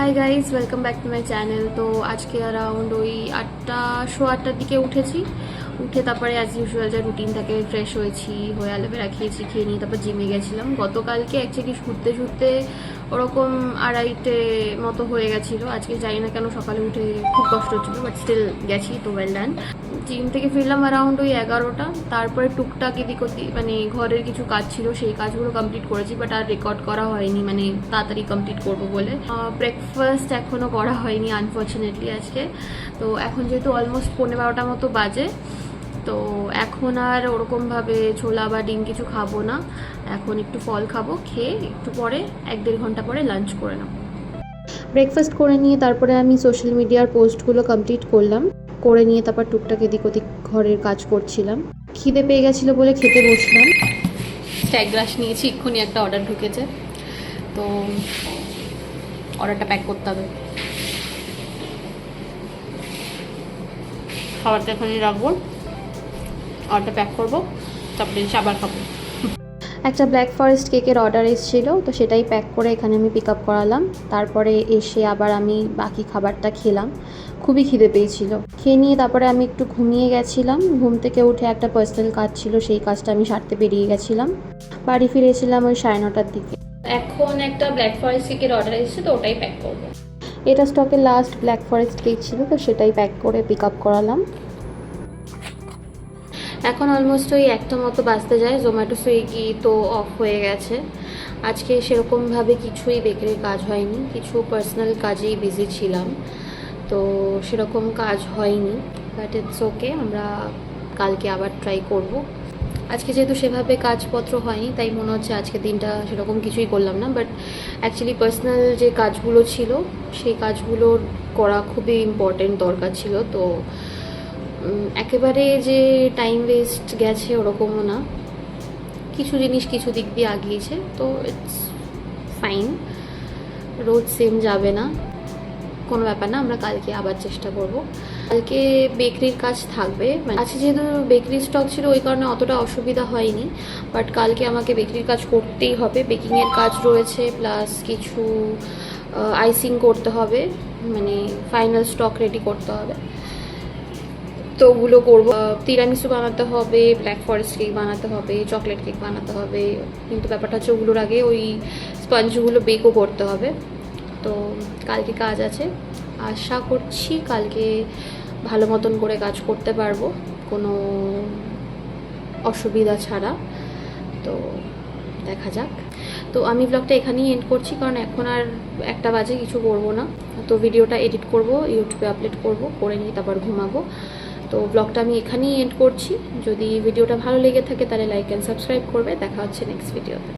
Hi guys, welcome back to my channel. তো আজকে around ওই 8টার দিকে উঠেছি। উঠে তারপরে অ্যাজ ইউজুয়াল যে রুটিন থাকে, ফ্রেশ হয়েছি, হয়ে অ্যালোভেরা খেয়েছি, খেয়ে নিয়ে তারপর জিমে গেছিলাম। গতকালকে অ্যাকচুয়ালি ঘুরতে ঘুরতে ওরকম 2:30 মতো হয়ে গেছিলো। আজকে জানি না কেন সকালে উঠে খুব কষ্ট হচ্ছিলো, বাট স্টিল গেছি, তো ওয়েল ডান। জিম থেকে ফিরলাম অ্যারাউন্ড ওই 11টা। তারপরে টুকটাক এদিক ওদিক মানে ঘরের কিছু কাজ ছিল, সেই কাজগুলো কমপ্লিট করেছি, বাট আর রেকর্ড করা হয়নি, মানে তাড়াতাড়ি কমপ্লিট করবো বলে। ব্রেকফাস্ট এখনও করা হয়নি আনফর্চুনেটলি আজকে। তো এখন যেহেতু অলমোস্ট 11:15 মতো বাজে, তো এখন আর ওরকমভাবে ছোলা বা ডিম কিছু খাবো না। এখন একটু ফল খাবো, খেয়ে একটু পরে 1-1.5 ঘন্টা পরে লাঞ্চ করে নেব। ব্রেকফাস্ট করে নিয়ে তারপরে আমি সোশ্যাল মিডিয়ার পোস্টগুলো কমপ্লিট করলাম। করে নিয়ে তারপর টুকটাক এদিক ওদিক ঘরের কাজ করছিলাম। খিদে পেয়ে গেছিলো বলে খেতে বসলাম। স্ট্যাগ ব্রাশ নিয়েছি, এক্ষুনি একটা অর্ডার ঢুকেছে, তো অর্ডারটা প্যাক করতে হবে। খাবারটা এখানে রাখবো, অর্ডারটা প্যাক করবো, তারপরে আবার খাবো। একটা ব্ল্যাক ফরেস্ট কেকের অর্ডার এসেছিলো, তো সেটাই প্যাক করে এখানে আমি পিক আপ করালাম। তারপরে এসে আবার আমি বাকি খাবারটা খেলাম। খুবই খিদে পেয়েছিল। খেয়ে নিয়ে তারপরে আমি একটু ঘুমিয়ে গেছিলাম। ঘুম থেকে উঠে একটা পার্সোনাল কাজ ছিল, সেই কাজটা আমি সারতে বেরিয়ে গেছিলাম। বাড়ি ফিরেছিলাম ওই 9:30টার দিকে। এখন একটা ব্ল্যাক ফরেস্ট কেকের অর্ডার এসেছে, তো ওটাই প্যাক করবো। এটা স্টকের লাস্ট ব্ল্যাক ফরেস্ট কেক ছিল, তো সেটাই প্যাক করে পিক আপ করালাম। এখন অলমোস্ট ওই 1টা মতো বাজতে যায়। জোম্যাটো সুইগি তো অফ হয়ে গেছে। আজকে সেরকমভাবে কিছুই বেকারির কাজ হয়নি, কিছু পার্সোনাল কাজেই বিজি ছিলাম, তো সেরকম কাজ হয়নি। বাট ইটস ওকে, আমরা কালকে আবার ট্রাই করব। আজকে যেহেতু সেভাবে কাজপত্র হয়নি, তাই মনে হচ্ছে আজকে দিনটা সেরকম কিছুই করলাম না। বাট অ্যাকচুয়ালি পার্সোনাল যে কাজগুলো ছিল, সেই কাজগুলোর করা খুবই ইম্পর্টেন্ট দরকার ছিল। তো একেবারে যে টাইম ওয়েস্ট গেছে ওরকমও না, কিছু জিনিস কিছু দিক দিয়ে আগিয়েছে, তো ইটস ফাইন। রোজ সেম যাবে না, কোনো ব্যাপার না, আমরা কালকে আবার চেষ্টা করব। কালকে বেকারির কাজ থাকবে, মানে আজকে যেহেতু বেকারির স্টক ছিল ওই কারণে অতটা অসুবিধা হয়নি। বাট কালকে আমাকে বেকারির কাজ করতেই হবে, বেকিংয়ের কাজ রয়েছে, প্লাস কিছু আইসিং করতে হবে, মানে ফাইনাল স্টক রেডি করতে হবে, তো ওগুলো করবো। তিরামিসু বানাতে হবে, ব্ল্যাক ফরেস্ট কেক বানাতে হবে, চকলেট কেক বানাতে হবে, কিন্তু ব্যাপারটা হচ্ছে ওগুলোর আগে ওই স্পঞ্জগুলো বেকও করতে হবে। তো কালকে কাজ আছে, আশা করছি কালকে ভালো মতন করে কাজ করতে পারবো কোনো অসুবিধা ছাড়া। তো দেখা যাক। তো আমি ব্লগটা এখানেই এন্ড করছি, কারণ এখন আর 1টা বাজে, কিছু করবো না। তো ভিডিওটা এডিট করব, ইউটিউবে আপলোড করব, করে নিয়ে তারপর ঘুমাবো। তো ব্লগটা আমি এখানেই এন্ড করছি। যদি ভিডিওটা ভালো লেগে থাকে তাহলে লাইক অ্যান্ড সাবস্ক্রাইব করবে। দেখা হচ্ছে নেক্সট ভিডিওতে।